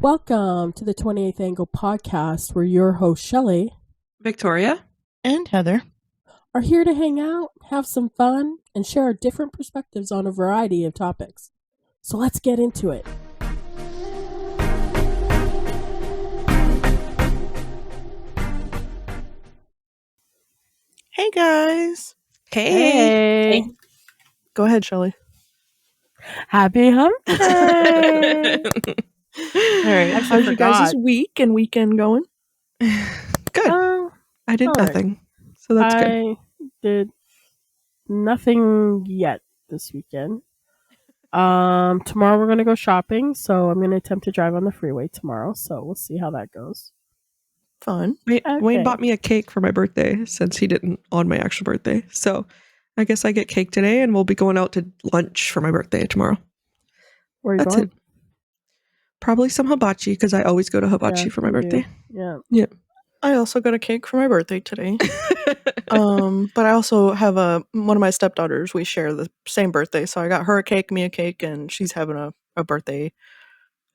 Welcome to the 28th Angle podcast, where your host, Shelley, Victoria, and Heather are here to hang out, have some fun, and share our different perspectives on a variety of topics. So let's get into it. Hey guys. Hey. Go ahead, Shelley. Happy hump day. All right. How's you guys' week and weekend going? Good. I did nothing. So that's good. I did nothing yet this weekend. Tomorrow we're going to go shopping, so I'm going to attempt to drive on the freeway tomorrow, so we'll see how that goes. Fun. Wayne bought me a cake for my birthday since he didn't on my actual birthday. So I guess I get cake today and we'll be going out to lunch for my birthday tomorrow. Where are you going? It. Probably some hibachi because I always go to hibachi for my birthday. Yeah. I also got a cake for my birthday today. But I also have one of my stepdaughters. We share the same birthday, so I got her a cake, me a cake, and she's having a birthday,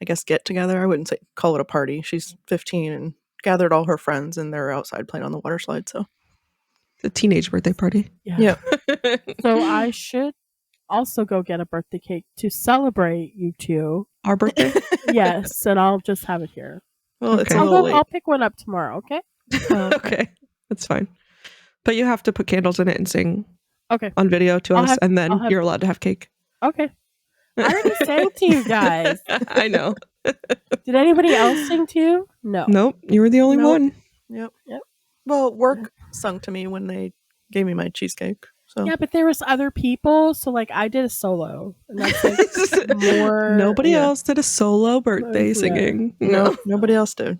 I guess, get together. I wouldn't call it a party. She's 15 and gathered all her friends, and they're outside playing on the water slide. So it's a teenage birthday party. Yeah. So I should also go get a birthday cake to celebrate you two. Our birthday? Yes, and I'll just have it here. Well, it's a I'll little go. late. I'll pick one up tomorrow. Okay. Okay, that's fine. But you have to put candles in it and sing. Okay. On video to us, and then you're allowed to have cake. Okay. I already sang to you guys. I know. Did anybody else sing to you? No. Nope. You were the only one. Yep. Well, work sung to me when they gave me my cheesecake. So Yeah, but there was other people, so like I did a solo, and that's like more. Nobody else did a solo birthday singing. No, nobody else did.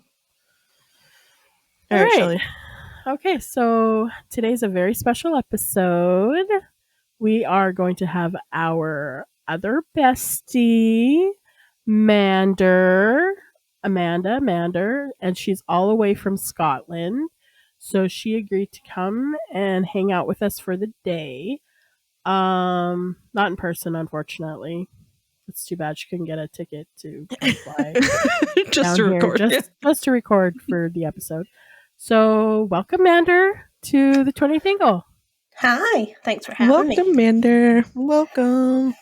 All right. Shelley. Okay, so today's a very special episode. We are going to have our other bestie, Amanda, and she's all the way from Scotland. So she agreed to come and hang out with us for the day. Not in person, unfortunately. It's too bad she couldn't get a ticket to come fly just to record. Just to record for the episode. So, welcome, Mander, to the 20th Angle. Hi, thanks for having me. Welcome, Mander. Welcome.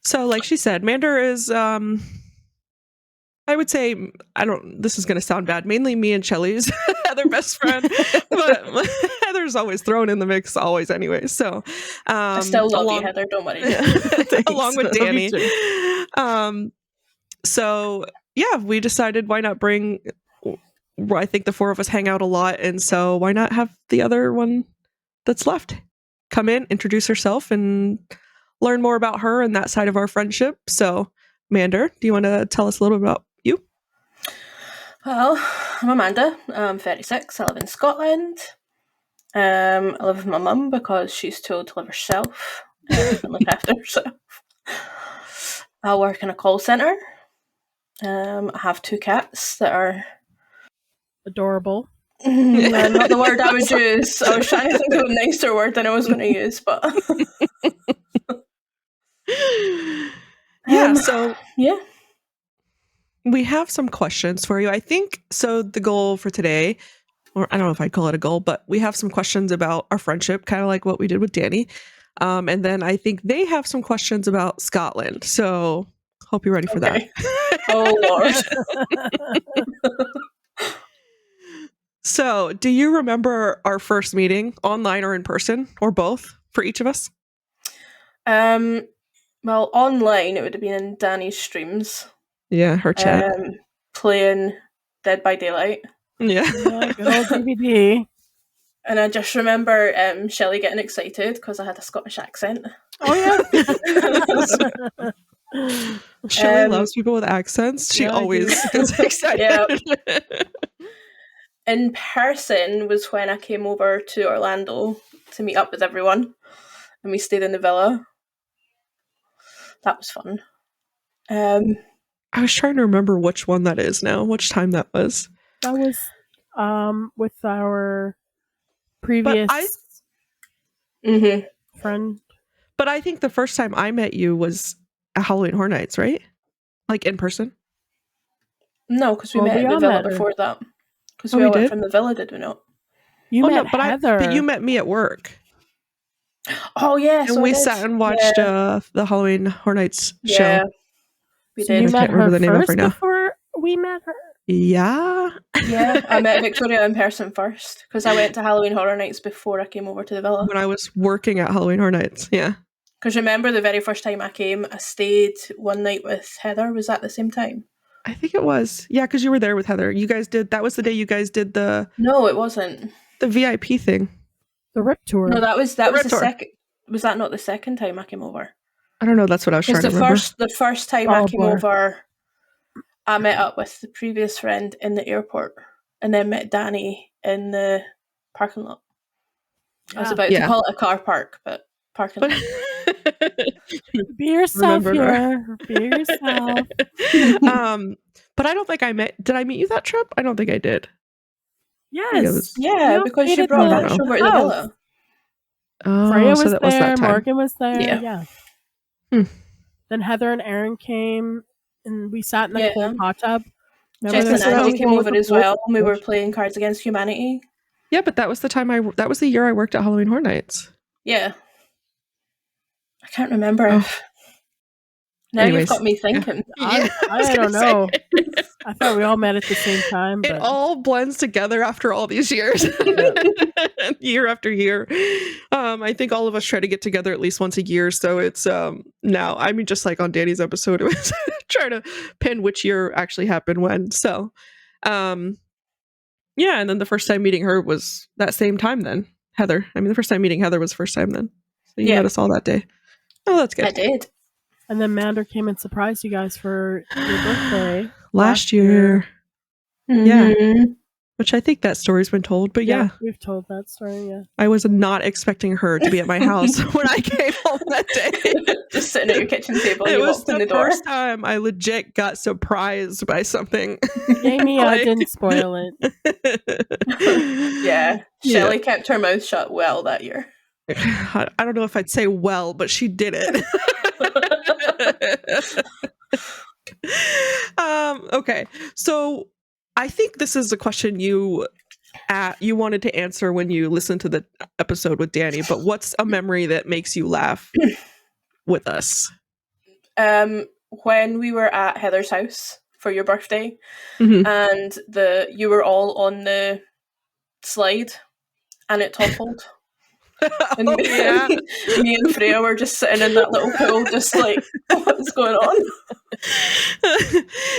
So, like she said, Mander is, I would say, this is going to sound bad, mainly me and Shelley's other best friend, but Heather's always thrown in the mix, always anyway. So, I still love you, Heather, don't worry. Along with Danny. So, yeah, we decided why not bring... I think the four of us hang out a lot, and so why not have the other one that's left come in, introduce herself, and learn more about her and that side of our friendship. So, Mander, do you want to tell us a little bit about you? Well, I'm Amanda. I'm 36. I live in Scotland. I live with my mum because she's told to live herself and look after herself. I work in a call centre. I have 2 cats that are adorable. Not the word I would use. I was trying to think of a nicer word than I was going to use, but yeah. We have some questions for you. I think so. The goal for today, or I don't know if I'd call it a goal, but we have some questions about our friendship, kind of like what we did with Danny. And then I think they have some questions about Scotland. So hope you're ready for that. Oh Lord. So, do you remember our first meeting, online or in person, or both, for each of us? Well, online it would have been in Danny's streams. Yeah, her chat. Playing Dead by Daylight. Yeah. Good old DVD. And I just remember Shelley getting excited because I had a Scottish accent. Oh, yeah. Shelley loves people with accents. She always gets excited. Yeah. In person was when I came over to Orlando to meet up with everyone, and we stayed in the villa. That was fun. I was trying to remember which one that is now, which time that was. That was with our previous friend. But I think the first time I met you was at Halloween Horror Nights, right? Like in person? No, because we Well, met we at the all villa met her. before that. Because Oh, we we all went did? from the villa, did we not? You met no, Heather. but you met me at work. Oh, yeah, And so we I did. sat and watched the Halloween Horror Nights show. Yeah, we So did. you I met can't remember her the name of first right now. before we met her? Yeah. Yeah, I met Victoria in person first because I went to Halloween Horror Nights before I came over to the villa. When I was working at Halloween Horror Nights. Yeah. Because remember the very first time I came, I stayed one night with Heather. Was that the same time? I think it was. Yeah, because you were there with Heather. You guys did, that was the day you guys did the No, it wasn't. VIP thing. The Rip Tour. No, that was Red the Tour. second. Was that not the second time I came over? I don't know. That's what I was trying Because to remember. the first time I Oh, came blur. over, I met up with the previous friend in the airport, and then met Danny in the parking lot. I was about Yeah. to call it a car park, but parking lot. Be yourself Remembered here. Be yourself. But I don't think did I meet you that trip? I don't think I did. Yes. Yeah, We because she updated brought the Ash over to the house. villa. Oh, Freya so was that there. was that time. Morgan was there. Yeah. Yeah. Hmm. Then Heather and Aaron came, and we sat in the Yeah. cold hot tub. Jess Remember and this? that Angie was came one with over the as well, and we pool. were playing Cards Against Humanity. Yeah, but that was the time that was the year I worked at Halloween Horror Nights. Yeah. I can't remember Oh. if... Now Anyways, you've got me thinking. Yeah, was I don't gonna know. say. I thought we all met at the same time. It But all blends together after all these years. Year after year. I think all of us try to get together at least once a year. So it's now, I mean, just like on Danny's episode, it was trying to pin which year actually happened when. So yeah, and then the first time meeting her was that same time then. Heather. I mean, the first time meeting Heather was the first time then. So you Yeah. met us all that day. Oh, that's good. I did. and then Mander came and surprised you guys for your birthday Last year. Yeah. Mhm. Which I think that story's been told, but yeah, we've told that story. Yeah. I was not expecting her to be at my house when I came home that day. Just sitting at your kitchen table and It you was walked in the the door. first time I legit got surprised by something. Jamie, I Like- didn't spoil it. Yeah. Shelley kept her mouth shut well that year. I don't know if I'd say well, but she did it. Okay, so I think this is a question you wanted to answer when you listened to the episode with Danny, but what's a memory that makes you laugh with us? When we were at Heather's house for your birthday, Mhm. and you were all on the slide, and it toppled. And Oh, yeah. me and Freya were just sitting in that little pool, just like, what's going on?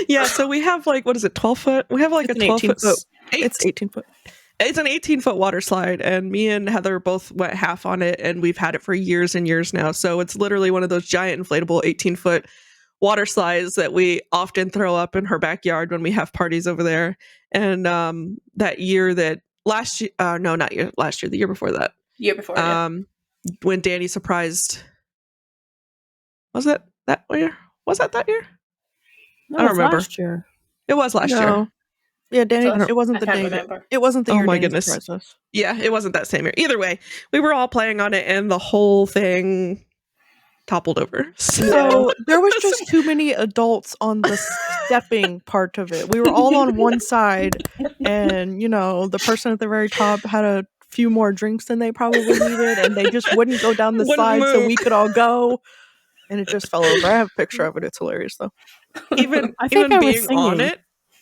Yeah, so we have like, what is it, 12 foot? We have like It's a an 12 foot. 18 foot. It's 18 foot. It's an 18-foot water slide, and me and Heather both went half on it, and we've had it for years and years now. So it's literally one of those giant inflatable 18-foot water slides that we often throw up in her backyard when we have parties over there. And that year that last year, no, not year, last year, the year before that, Year before, yeah. when Danny surprised, was it that year? Was that year? No, I don't it's remember. Last year. It was last year. No. Yeah, Danny. So, It wasn't I the can't day. remember. It wasn't the Oh year. my Danny goodness. surprised us. Yeah, it wasn't that same year. Either way, we were all playing on it, and the whole thing toppled over. So there was just too many adults on the stepping part of it. We were all on one side, and the person at the very top had a few more drinks than they probably needed, and they just wouldn't go down the Wouldn't slide so move. we could all go. And it just fell over. I have a picture of it. It's hilarious though. even I think even I was being on singing.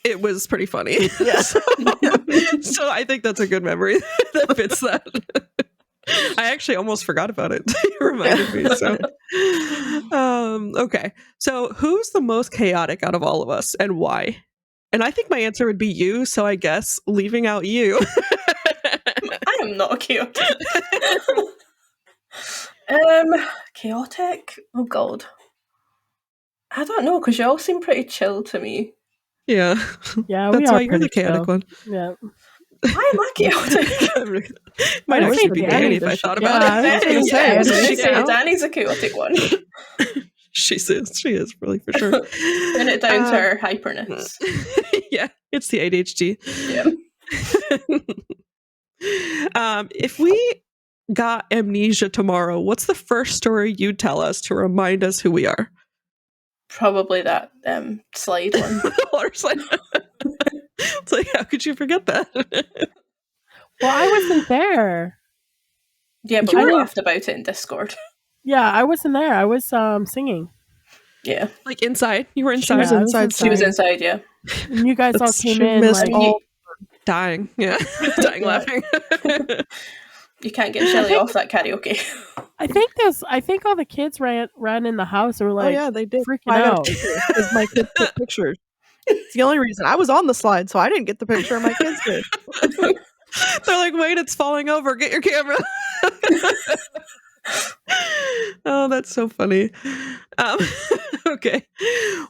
it was pretty funny. Yeah. So I think that's a good memory that fits that. I actually almost forgot about it. You reminded me. So, okay. So who's the most chaotic out of all of us, and why? And I think my answer would be you. So I guess leaving out you. I am not chaotic. Chaotic? Oh god. I don't know, because you all seem pretty chill to me. Yeah, Yeah, we that's are why you're the pretty chaotic chill. one. Yeah. Why am I chaotic? Might I actually think be Danny Danny if does I shit. thought Yeah, about I was it. gonna say, I was does gonna she say, count? Danny's a chaotic one. She is really for sure. Pin it down to her hyperness. Yeah, it's the ADHD. Yeah. If we got amnesia tomorrow, what's the first story you'd tell us to remind us who we are? Probably that slide one. Water slide. It's like, how could you forget that? Well, I wasn't there. Yeah, but You we were- laughed about it in Discord. Yeah, I wasn't there. I was singing. Yeah, Like inside. You were She was inside. Yeah, I was inside. she was singing. inside. Yeah, And you guys all came She in missed like, all. Dying. Yeah. Dying Yeah. laughing. you can't get Shelley off that karaoke. I think all the kids ran in the house and were Oh like, yeah, they did. freaking I got a out. picture because my kids took pictures. It's the only reason I was on the slide, so I didn't get the picture. And my kids did. They're like, wait, it's falling over. Get your camera. Oh, that's so funny. Okay.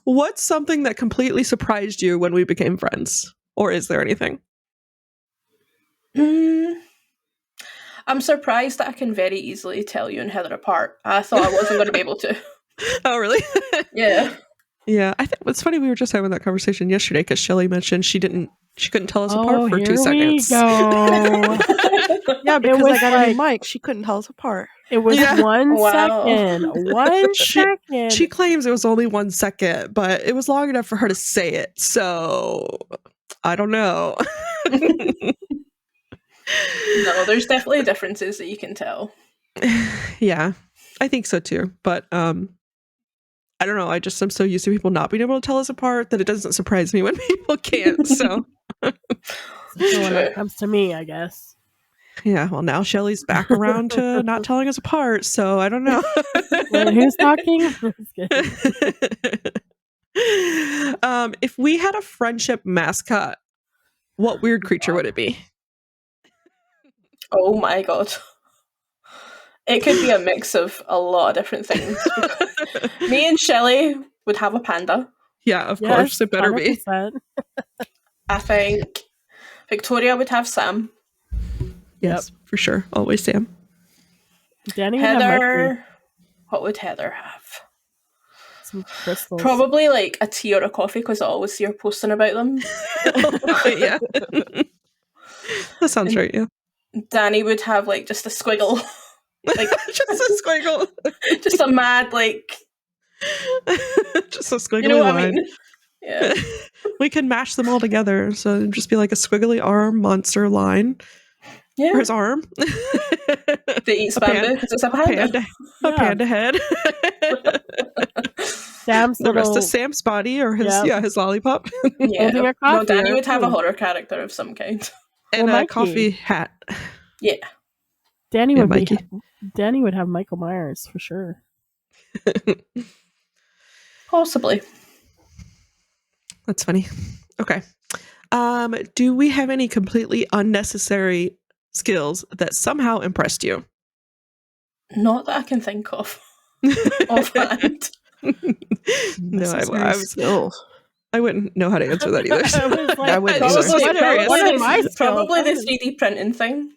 What's something that completely surprised you when we became friends? Or is there anything? I'm surprised that I can very easily tell you and Heather apart. I thought I wasn't going to be able to. Oh, really? Yeah. Yeah, I think it's funny we were just having that conversation yesterday because Shelley mentioned she couldn't tell us apart for here 2 seconds. we go. Yeah, because was I got a new like- mic. She couldn't tell us apart. It was Yeah. 1 Wow. second. 1 She- second. She claims it was only 1 second, but it was long enough for her to say it. So I don't know. No, there's definitely differences that you can tell. Yeah, I think so too. But I don't know. I'm so used to people not being able to tell us apart that it doesn't surprise me when people can't. So So when it comes to me, I guess. yeah, well now Shelley's back around to not telling us apart. So I don't know. Wait, who's talking? Just kidding. If we had a friendship mascot, what weird creature would it be? Oh my god. It could be a mix of a lot of different things. Me and Shelley would have a panda. Yeah, of Yes, course, it better be. 100%. I think Victoria would have Sam. Yes, for sure. Always Sam. Danny would have Mercury. Heather. What would Heather have? Some crystals. Probably like a tea or a coffee because I always see her posting about them. Yeah. That sounds right, yeah. Danny would have like just a squiggle. Like Just a squiggle. just a mad like Just a squiggly you know what line. I mean? Yeah. We could mash them all together. So it'd just be like a squiggly arm monster line. Yeah. Or his arm. That eats A bamboo because it's a panda. A Yeah. panda head. Sam's The rest little of Sam's body or his Yep. his lollipop. Yeah. holding a No, coffee. Danny would have a Ooh. horror character of some kind. And Well, a Mikey. coffee hat. Yeah. Danny Yeah, would Mikey. be. Danny would have Michael Myers for sure. Possibly. That's funny. Okay. Do we have any completely unnecessary skills that somehow impressed you? Not that I can think of offhand. No, Necessary skills. I wouldn't know how to answer that either. I was like, I wouldn't It's just either. so curious. What are my skills? Probably the What is- 3D printing thing.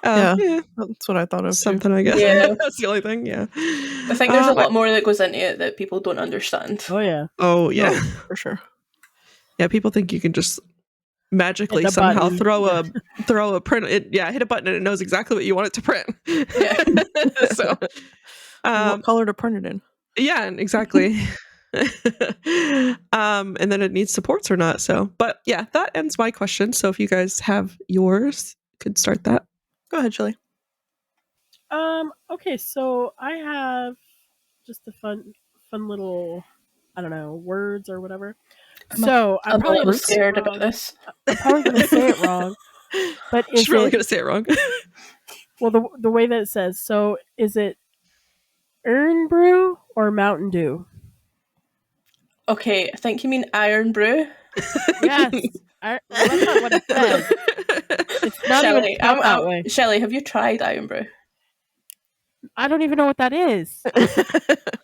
Yeah, That's what I thought of. Too. something I guess. Yeah. That's the only thing. Yeah, I think there's a lot more that goes into it that people don't understand. Oh yeah. Oh yeah, No, for sure. yeah. People think you can just magically Hit the somehow button. throw a print. Hit a button and it knows exactly what you want it to print. Yeah. So, What color to print it in? yeah, exactly. And then it needs supports or not. So, but yeah, that ends my question. So if you guys have yours, could start that. Go ahead, Shelley. Okay, so I have just a fun little, I don't know, words or whatever. So I'm I'm a probably little gonna say scared it about wrong. this. I'm probably going to say it wrong. But is She's really it gonna say it wrong. well the way that it says? So is it Earn Brew or Mountain Dew? Okay, I think you mean Iron Brew. Yes, that's not what it says. It's not even Shelley, spelled that way. Shelley, have you tried Iron Brew? I don't even know what that is.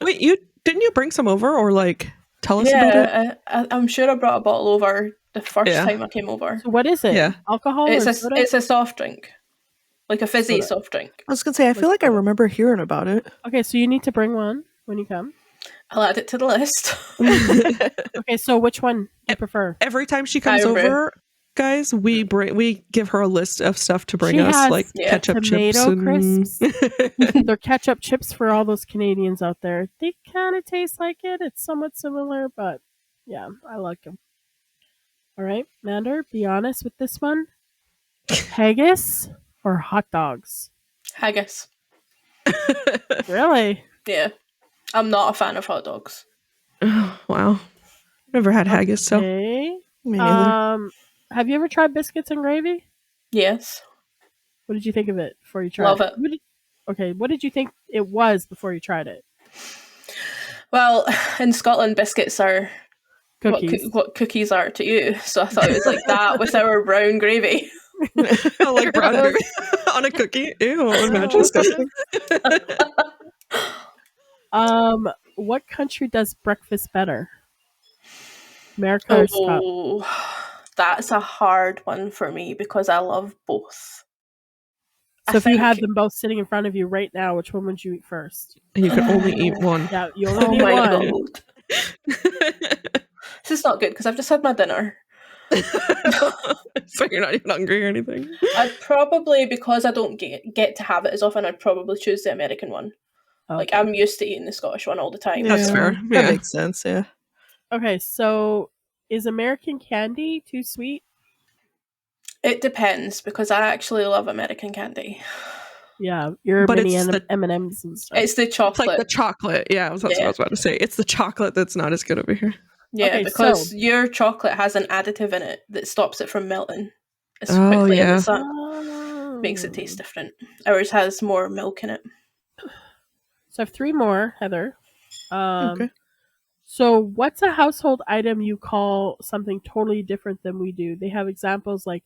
Wait, didn't you bring some over or like tell us about it? Yeah, I'm sure I brought a bottle over the first Yeah. time I came over. So what is it? Yeah. Alcohol It's or a soda? it's a soft drink, like a fizzy Soda. soft drink. I was gonna say I feel like I remember hearing about it. Okay, so you need to bring one when you come. I'll add it to the list. Okay, so which one do you prefer? Every time she comes Iron Brew. over, guys, we give her a list of stuff to bring She us, has like ketchup chips tomato and crisps. They're ketchup chips for all those Canadians out there. They kind of taste like it. It's somewhat similar, but yeah, I like them. All right, Mander, be honest with this one. Haggis or hot dogs? Haggis. Really? Yeah. I'm not a fan of hot dogs. Oh, wow. Never had haggis, so Okay. Me neither. Have you ever tried biscuits and gravy? Yes. What did you think of it before you tried Love it? it. What did you think it was before you tried it? Well, in Scotland, biscuits are Cookies. what cookies are to you. So I thought it was like that with our brown gravy. I like brown gravy on a cookie. Ew, imagine. Disgusting. What country does breakfast better? America or Scotland? Oh, that's a hard one for me because I love both. So if you had them both sitting in front of you right now, which one would you eat first? You could only eat one. Yeah, you Oh only need my one. god. This is not good because I've just had my dinner. So you're not even hungry or anything? I'd probably, because I don't get to have it as often, I'd probably choose the American one. Okay. Like, I'm used to eating the Scottish one all the time. That's fair. That Yeah. makes sense, yeah. Okay, so is American candy too sweet? It depends, because I actually love American candy. Yeah, your But mini it's the- M&Ms and stuff. It's the It's chocolate. like the chocolate. Yeah, that's what I was about to say. It's the chocolate that's not as good over here. Yeah, Okay, because so- your chocolate has an additive in it that stops it from melting as Oh, quickly yeah. as that Oh. makes it taste different. Ours has more milk in it. So I have 3 more, Heather. Okay. So what's a household item you call something totally different than we do? They have examples like,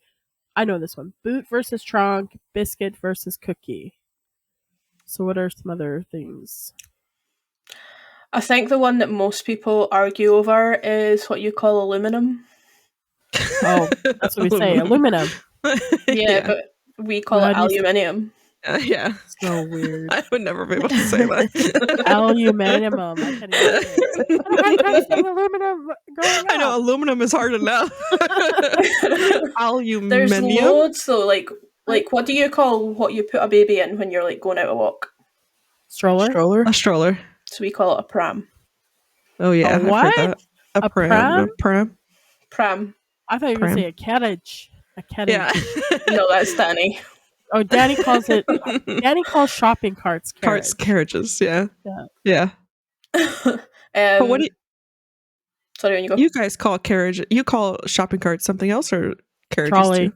I know this one, boot versus trunk, biscuit versus cookie. So what are some other things? I think the one that most people argue over is what you call aluminum. Oh, that's what we say, aluminum. Yeah, but we call How it do you say- aluminium. Yeah. So weird. I would never be able to say that. Aluminum. I can't even say it. I had a hard time saying aluminum growing up. I know aluminum is hard enough. There's Aluminium. loads though, like what do you call what you put a baby in when you're like going out a walk? Stroller? Stroller. A stroller. So we call it a pram. Oh yeah, A I've what? heard that. A pram. pram? A pram. Pram. I thought you were going Pram. to say a carriage. A carriage. Yeah. No, that's Danny. Oh, Danny calls it. Danny calls shopping carts Carts, carriages. Yeah. Yeah. But what do Sorry, when you go. you guys call carriage? You call shopping carts something else or carriages Trolley. too?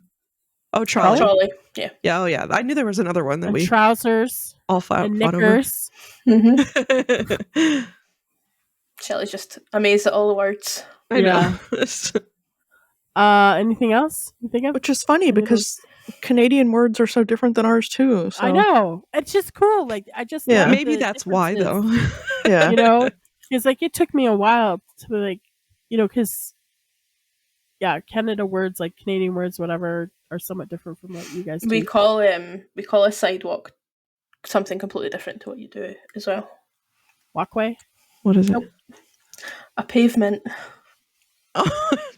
Oh, trolley. Trolley. Yeah. Yeah. Oh yeah. I knew there was another one that And we trousers. all fought And over. knickers. Mm-hmm. Shelley's just amazed at all the words. I Yeah. know. Anything else you think of? Which is funny because Canadian words are so different than ours too. So. I know. It's just cool. Like, I just Yeah. love Maybe the that's why though. differences, Yeah. You know? Because, like, it took me a while to, like, you know, because, yeah, Canada words, like Canadian words, whatever, are somewhat different from what you guys do. We call a sidewalk something completely different to what you do as well. Walkway? What is it? Nope. A pavement.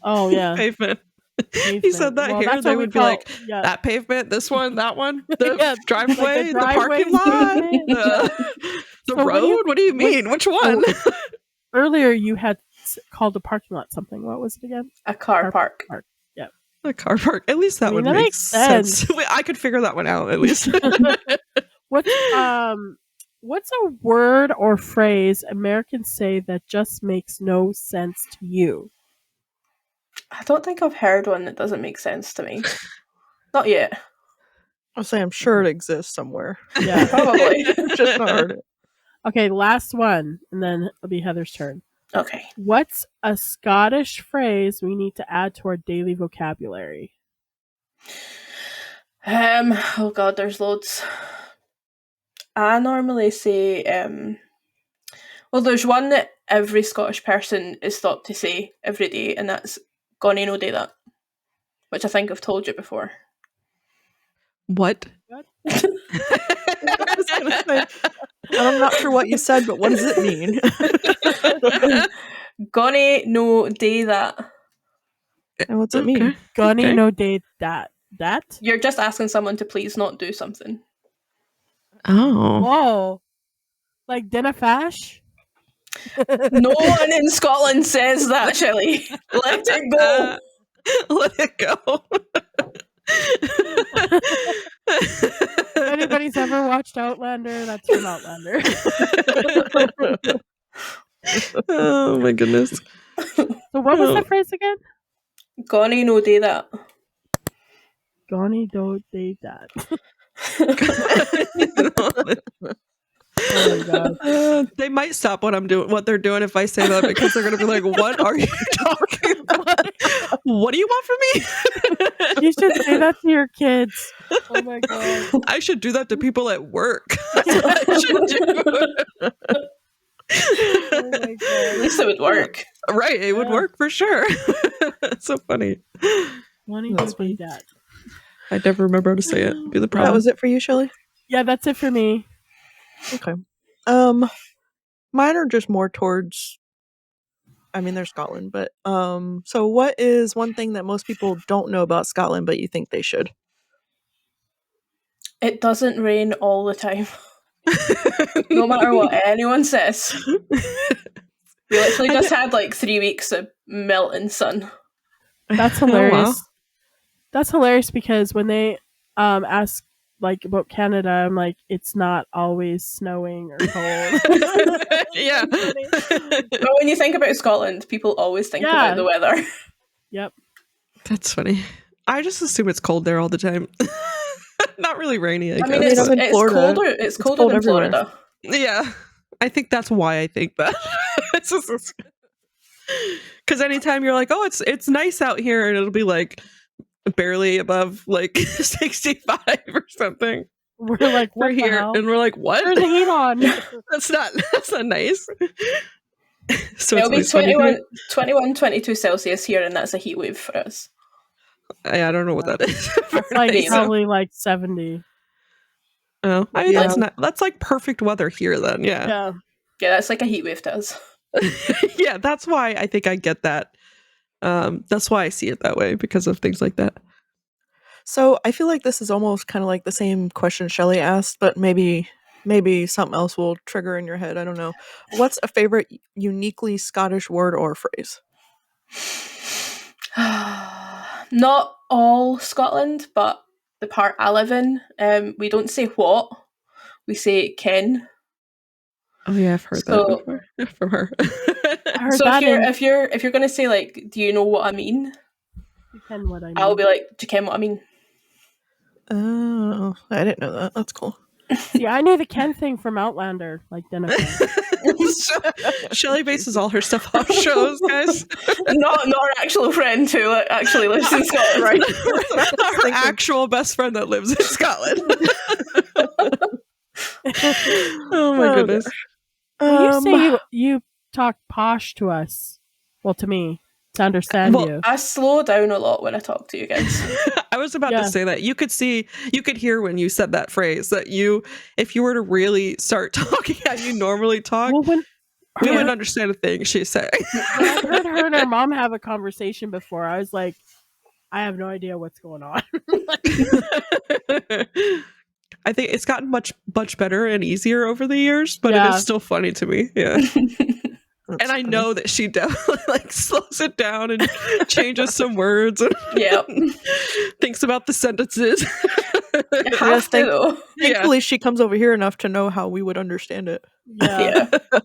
Oh, yeah. Pavement. He Pavement. said that Well, here. that's They what we would be call- like, yeah. that pavement, this one, that one, the Yeah, driveway, like the the parking driveway, lot, pavement. the So when road. you- what do you mean? Which one? Earlier, you had called a parking lot something. What was it again? A car park. A car park. At least that I mean, would that make makes sense. sense. I could figure that one out at least. What's a word or phrase Americans say that just makes no sense to you? I don't think I've heard one that doesn't make sense to me. Not yet. I'll say I'm sure it exists somewhere. Yeah. Probably. Just not heard it. Okay, last one, and then it'll be Heather's turn. Okay. What's a Scottish phrase we need to add to our daily vocabulary? Oh god, there's loads. I normally say well, there's one that every Scottish person is thought to say every day, and that's "Gonna no do that," which I think I've told you before. What? I was gonna say, and I'm not sure what you said, but what does it mean? Gonna no do that. And what's it mean? Gunny Okay. no day that. That? You're just asking someone to please not do something. Oh. Whoa. Like dinner fash? No one in Scotland says that, Shelley. Let it go. Let it go. If anybody's ever watched Outlander, that's from Outlander. Oh my goodness. So what was the phrase again? Goni no do that. Goni do de that. Oh my god. They might stop what they're doing if I say that, because they're gonna be like, "What are you talking about? What do you want from me?" You should say that to your kids. Oh my god. I should do that to people at work. That's what I should do. Oh my god. At least it would work. Right, it would work for sure. It's so funny. Goni That's do funny. de that. I never remember how to say it. Be the That problem. was it for you, Shelley? Yeah, that's it for me. Okay. Mine are just more towards, I mean, they're Scotland, but so what is one thing that most people don't know about Scotland but you think they should? It doesn't rain all the time. No matter what anyone says. We literally just had like 3 weeks of melting sun. That's Oh, wow. hilarious. That's hilarious because when they ask like about Canada, I'm like, it's not always snowing or cold. Yeah. But when you think about Scotland, people always think Yeah. about the weather. Yep. That's funny. I just assume it's cold there all the time. Not really rainy, I I mean, guess. I'm in it's Florida. colder. It's colder cold than everywhere. Florida. Yeah. I think that's why I think that. Because anytime you're like, oh, it's nice out here, and it'll be like barely above like 65 or something. We're like, what We're the here, hell? and we're like, what? Turn the heat on. That's not nice. So It'll be it's always funny. 21, 22 Celsius here, and that's a heat wave for us. I don't know what that is. It's like Nice. probably like 70. Oh, I mean, Yeah. that's like perfect weather here then. Yeah. Yeah. Yeah, that's like a heat wave to us. Yeah, that's why I think I get that. That's why I see it that way, because of things like that. So I feel like this is almost kind of like the same question Shelley asked, but maybe something else will trigger in your head. I don't know. What's a favorite uniquely Scottish word or phrase? Not all Scotland, but the part I live in, we don't say what, we say ken. Oh yeah, I've heard So- that before from her. I heard So that if you're gonna say like, do you know what I mean? you ken what I mean. I'll be like, do you ken what I mean? Oh, I didn't know that. That's cool. See, I knew the Ken thing from Outlander, like Dennis. Shelley bases all her stuff off shows, guys. not our actual friend who actually lives in Scotland, right? Her actual best friend that lives in Scotland. Oh my goodness. You say you talk posh to us. Well, to me, to understand Well, you. I slow down a lot when I talk to you guys. I was about Yeah. to say that. You could hear when you said that phrase that if you were to really start talking how you normally talk, Well, when we wouldn't understand a thing she's saying. when I heard her and her mom have a conversation before, I was like, I have no idea what's going on. I think it's gotten much better and easier over the years, but it Yeah. is still funny to me. Yeah. That's And I funny. know that she definitely like slows it down and changes some words and Yeah. thinks about the sentences. You have to, though. Thankfully, she comes over here enough to know how we would understand it. Yeah. Yeah.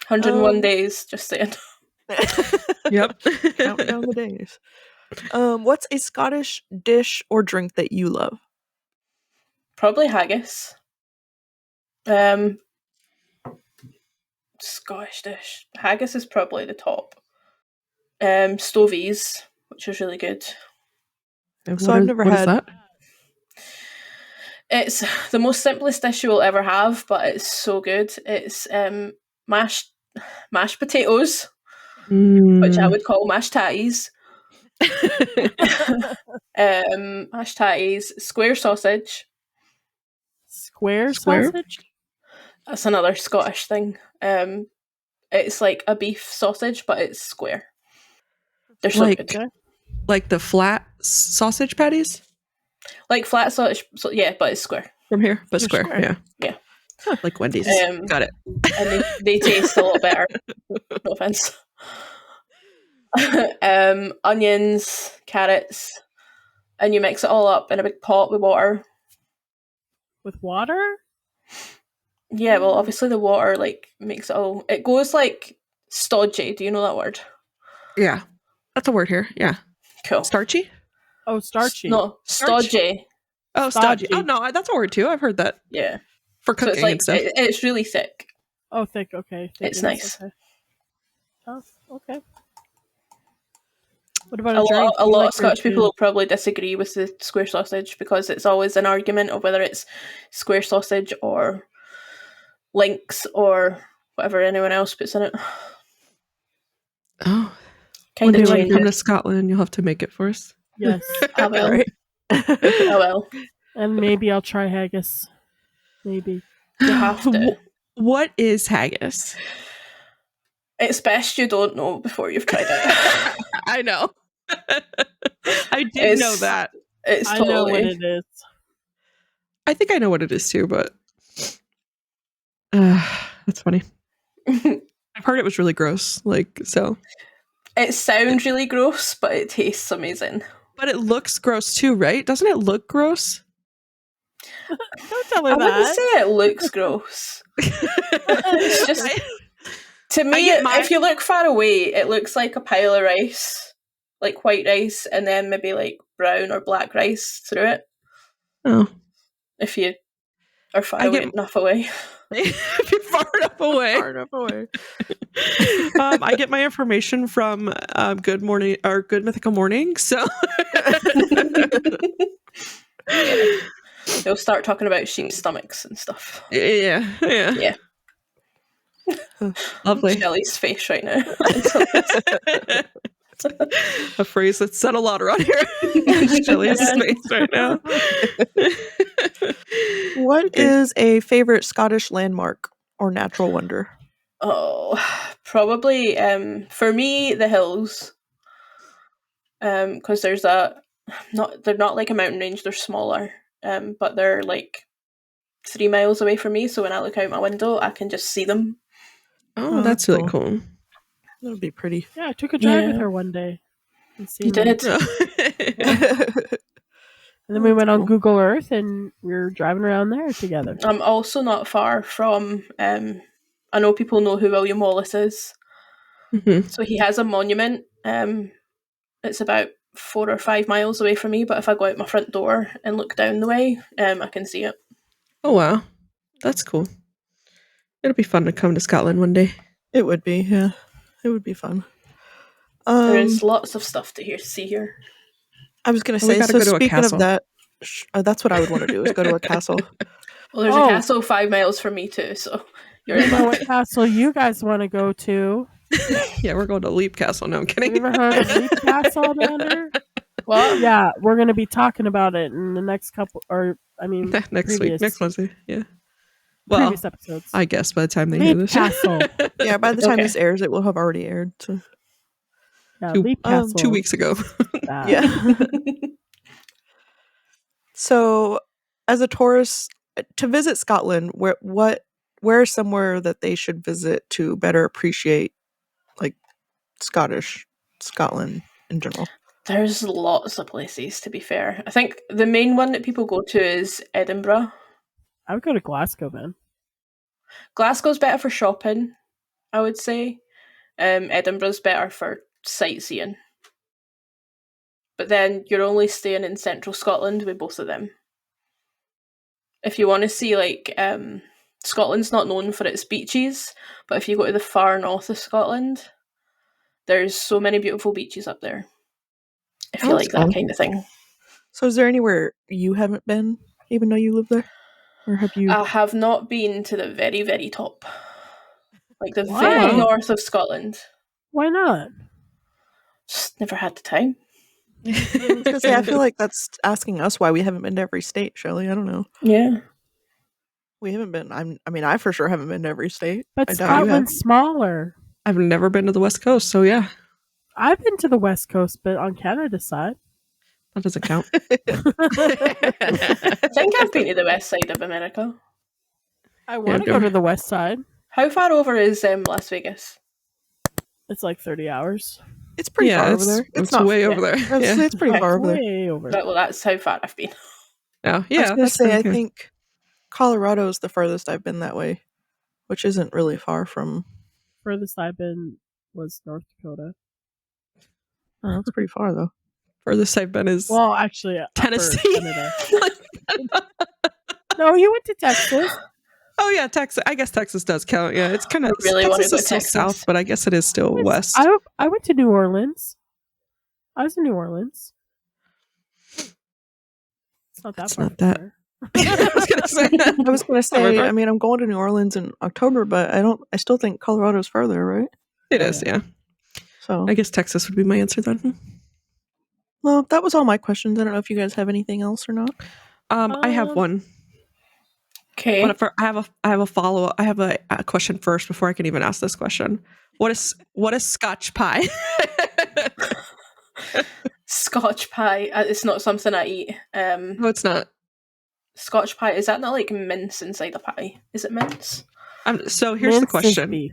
101 Um, days, just saying. Yep. Counting down the days. What's a Scottish dish or drink that you love? Probably haggis. Scottish dish. Haggis is probably the top. Stovies, which is really good. So I've never what is had- that? It's the most simplest dish you will ever have, but it's so good. It's mashed potatoes, which I would call mashed tatties. Mashed tatties, square sausage. Square Square? sausage? That's another Scottish thing. It's like a beef sausage, but it's square. They're so Like- good. Okay. Like the flat sausage patties Like flat sausage, so, yeah, but it's square. from here, but They're square. square. Yeah. Yeah. Huh, like Wendy's. Got it. And they taste a lot better. No offense. onions, carrots, and you mix it all up in a big pot with water. With water? Yeah, well, obviously the water like makes it all. It goes like stodgy. Do you know that word? Yeah. That's a word here. Yeah. Cool. Starchy? Oh, starchy. No, Starch? stodgy. Oh, stodgy. Oh, Stodgy. no, that's a word too. I've heard that Yeah. for So it's cooking like and stuff. it's really thick. Oh, thick. Okay. It's Thickness, nice. Okay. Oh, okay. What about A a drink? lot You like of Scottish your people gin. will probably disagree with the square sausage because it's always an argument of whether it's square sausage or links or whatever anyone else puts in it. Oh. Kind One of day when you come to changes. Scotland, you'll have to make it for us. Yes. I will. Right. I will. And maybe I'll try haggis. Maybe. You have to. What is haggis? It's best you don't know before you've tried it. I know. I did It's- know that. It's I know what totally. it is. I think I know what it is too, but that's funny. I've heard it was really gross. Like, so. It sounds really gross, but it tastes amazing. But it looks gross too, right? Doesn't it look gross? Don't tell her I wouldn't that. say it looks gross. It's just to me. get my- If you look far away, it looks like a pile of rice, like white rice, and then maybe like brown or black rice through it. Oh. If you are far I away get- enough away. If you're far enough away. Far enough away. I get my information from Good Morning or Good Mythical Morning. So Yeah. They'll start talking about sheep's stomachs and stuff. yeah. Yeah. Lovely. Shelley's face right now. A phrase that's said a lot around here. Shelley's Yes. face right now. What is a favorite Scottish landmark or natural wonder? Oh, probably for me the hills. Because there's they're not like a mountain range, they're smaller. But they're like 3 miles away from me, so when I look out my window I can just see them. Oh, that's really cool. That would be pretty. Yeah, I took a drive with Yeah. her one day. And You seen them. did. And then we went on cool. Google Earth and we were driving around there together. I'm also not far from I know people know who William Wallace is. Mhm. So he has a monument. It's about 4 or 5 miles away from me, but if I go out my front door and look down the way, I can see it. Oh wow, that's cool. It'll be fun to come to Scotland one day. It would be, yeah. It would be fun. There is lots of stuff to see here. I was going to Well, we say, gotta so go to a speaking of castle. that, that's what I would want to do, is go to a castle. Well, there's Oh. a castle 5 miles from me too, so you're I in don't know luck. what castle you guys want to go to. Yeah, we're going to Leap Castle. No, I'm Have kidding. you ever heard of Leap Castle down there? What? Yeah, we're going to be talking about it in the next couple, or I mean, Next week, previous- next Wednesday. Yeah. Well, previous episodes. I guess by the time they hear Leap this, Castle. Yeah, by the time Okay. this airs, it will have already aired. So. Yeah, Two- Leap Castle. 2 weeks ago. Bad. Yeah. So, as a tourist, to visit Scotland, where is somewhere that they should visit to better appreciate, like, Scotland in general? There's lots of places, to be fair. I think the main one that people go to is Edinburgh. I would go to Glasgow, man. Glasgow's better for shopping, I would say. Edinburgh's better for sightseeing. But then you're only staying in central Scotland with both of them. If you want to see, like, Scotland's not known for its beaches, but if you go to the far north of Scotland, there's so many beautiful beaches up there. If you That's like that cool. kind of thing. So, is there anywhere you haven't been, even though you live there? Or have you? I have not been to the very, very top. Like the Why? very north of Scotland. Why not? Just never had the time. Because I feel like that's asking us why we haven't been to every state, Shelley. I don't know. Yeah. We haven't been. I for sure haven't been to every state. But I doubt you have. Scotland's smaller. I've never been to the West Coast, so yeah, I've been to the West Coast, but on Canada's side. that doesn't count. I think I've been to the west side of America. I want to Yeah, go to the West side. How far over is Las Vegas? It's like 30 hours. It's pretty far over there. It's way over there. It's pretty far over there. Way over. Well, that's how far I've been. Yeah, I was yeah. gonna That's say, I okay. think Colorado is the furthest I've been that way, which isn't really far from. Furthest I've been was North Dakota. Oh, that's pretty far though. Furthest I've been is Well, actually, Upper Tennessee. Canada. No, you went to Texas. Oh yeah, Texas. I guess Texas does count. Yeah, it's kind of really wanna Texas go is still Texas. south, but I guess it is still west. I went to New Orleans. I was in New Orleans. It's not that It's far. not that- from I was gonna say. I was gonna say, However. I mean, I'm going to New Orleans in October, but I still think Colorado's further, right? It Oh, is. yeah. Yeah. So, I guess Texas would be my answer then. well, that was all my questions. I don't know if you guys have anything else or not. I have one, Okay. but I have a follow up. I have a question first before I can even ask this question. What is Scotch pie? Scotch pie. It's not something I eat. No, it's not. Scotch pie, is that not like mince inside a pie? Is it mince? So here's the Mince is question: beef.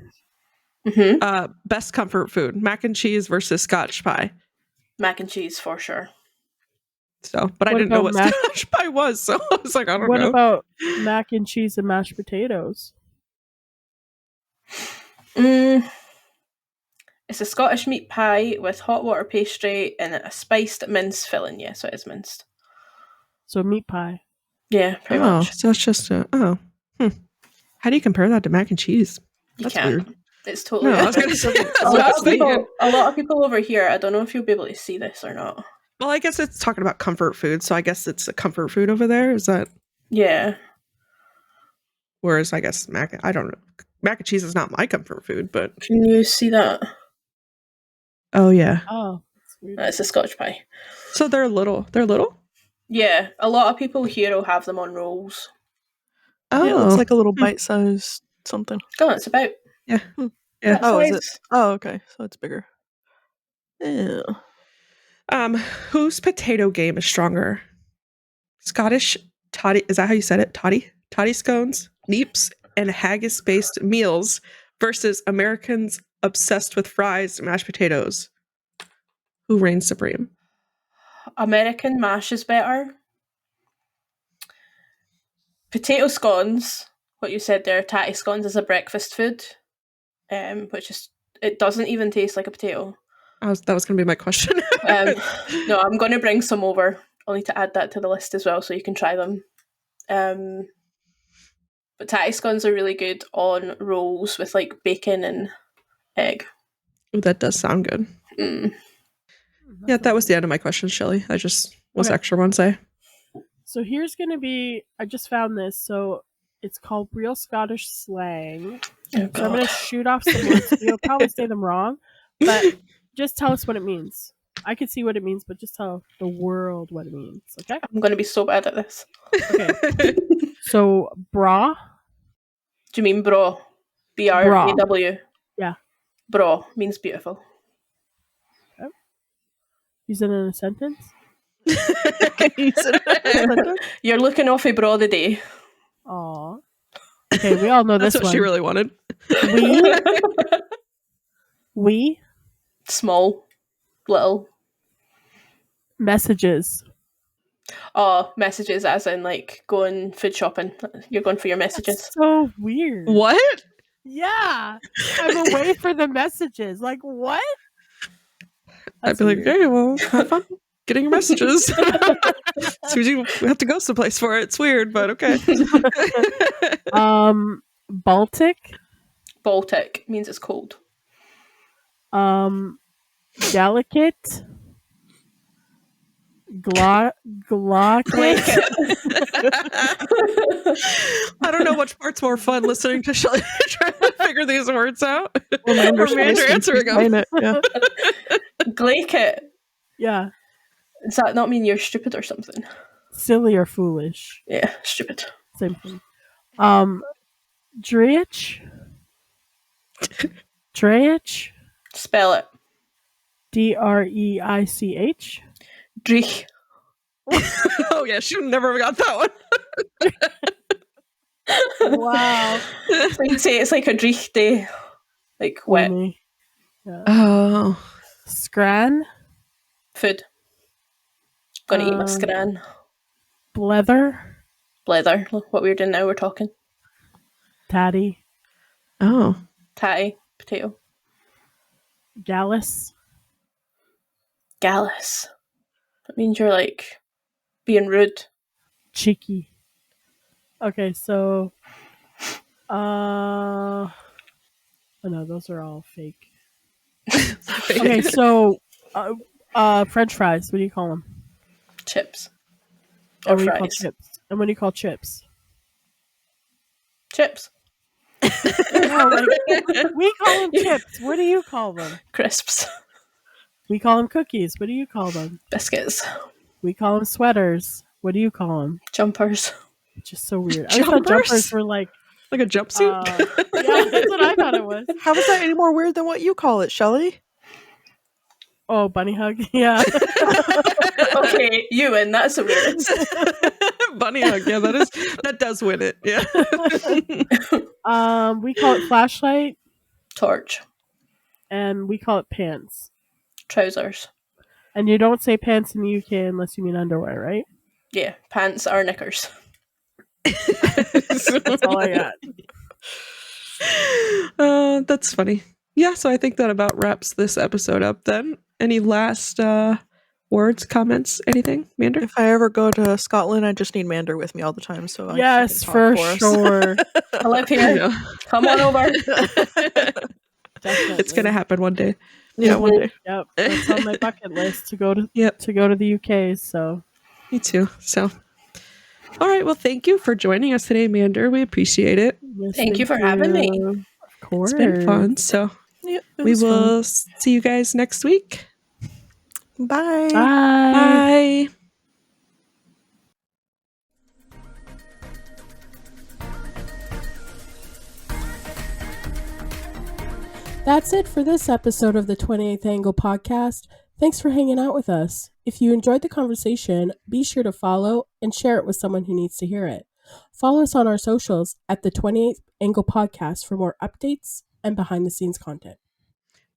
Mm-hmm. best comfort food, mac and cheese versus Scotch pie. Mac and cheese for sure. So, but I What didn't know about what mac- Scotch pie was, so I was like, I don't What know. about mac and cheese and mashed potatoes? It's a Scottish meat pie with hot water pastry and a spiced mince filling. Yeah, so it is minced. So meat pie. Yeah, pretty much. So it's just How do you compare that to mac and cheese? You That's can't. weird. It's totally No, I was different. gonna say. That's a, what I lot was of people, thinking. a lot of people over here, I don't know if you'll be able to see this or not. Well, I guess it's talking about comfort food, so I guess it's a comfort food over there. Is that? Yeah. Whereas I guess I don't know. Mac and cheese is not my comfort food, but Can you see that? oh yeah. Oh, that's weird. It's a Scotch pie. So they're little. They're little. Yeah, a lot of people here will have them on rolls. Oh, Yeah, it looks like a little bite-sized something. Oh, it's about yeah. that Oh, is size. it? Oh, okay. So it's bigger. Yeah. Whose potato game is stronger? Scottish toddy. Is that how you said it? Toddy scones, neeps, and haggis-based meals versus Americans obsessed with fries and mashed potatoes. Who reigns supreme? American mash is better. Potato scones, what you said there, tatty scones is a breakfast food, which is it doesn't even taste like a potato. That was going to be my question. No, I'm going to bring some over. I'll need to add that to the list as well so you can try them. But tatty scones are really good on rolls with like bacon and egg. Ooh, that does sound good. Yeah, that was the end of my question, Shelley. I just was Okay. extra one say. So here's going to be, I just found this. So it's called Real Scottish Slang. Oh, So I'm going to God. shoot off some words. You'll probably say them wrong, but just tell us what it means. I can see what it means, but just tell the world what it means, okay? I'm going to be so bad at this. Okay. So, bra, Do you mean bra? B-R-A-W? Yeah. Bra means beautiful. use it in a sentence. You're looking off a bra the day. Aw. Okay, we all know That's this what one. she really wanted. We Small. Little. messages. Oh, messages as in like going food shopping. You're going for your messages. That's so weird. What? Yeah. I'm away for the messages. Like, what? I'd be like, okay, well, have fun getting your messages. So you have to go someplace for it. It's weird, but okay. Baltic. Baltic means it's cold. Delicate. Glaucous. I don't know which part's more fun, listening to Shelley trying to figure these words out. Or Or Amanda answering them. it. Yeah. Glaikit. Yeah. Does that not mean you're stupid or something? Silly or foolish. Yeah, stupid. Same thing. Dreich. Dreich. Spell it. Dreich. Dreich. Oh yeah, she never got that one. Wow. So you'd say it's like a dreich day. Like wet. Gloomy. Yeah. Oh. Scran. Food. Gonna eat my scran. Blether. Blether. Look what we're doing now. We're talking. Tatty. Oh. Tatty. Potato. Gallus. Gallus. That means you're like being rude. Cheeky. Okay, so oh no, those are all fake. Okay, so French fries. What do you call them? Chips. And Or what do you call fries. chips? And what do you call chips? Chips. No, like we call them chips. What do you call them? Crisps. We call them cookies. What do you call them? Biscuits. We call them sweaters. What do you call them? Jumpers. It's just so weird. I thought jumpers were like a jumpsuit? yeah, that's what I thought it was. How is that any more weird than what you call it, Shelley? Oh, bunny hug. Yeah. Okay, you win. That's the weirdest. Bunny hug. Yeah, that does win it. Yeah. We call it flashlight, Torch. and we call it pants. Trousers. And you don't say pants in the UK unless you mean underwear, right? Yeah, pants are knickers. That's all I got. That's funny. Yeah, so I think that about wraps this episode up then. Any last words, comments, anything, Mander? If I ever go to Scotland, I just need Mander with me all the time. So Yes, I for us. sure. I live here. Come on over. Definitely. It's gonna happen one day. Yeah, one day. Yep, that's on my bucket list to go to. Yep. To go to the UK. So Me too. So, all right. Well, thank you for joining us today, Mander. We appreciate it. yes, Thank you for having me. Of course, It's been fun. So Yeah, it we was fun. will see you guys next week. Bye. Bye. Bye. That's it for this episode of the 28th Angle Podcast. Thanks for hanging out with us. If you enjoyed the conversation, be sure to follow and share it with someone who needs to hear it. Follow us on our socials at the 28th Angle Podcast for more updates and behind the scenes content.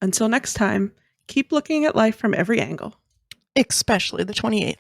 Until next time, keep looking at life from every angle. Especially the 28th.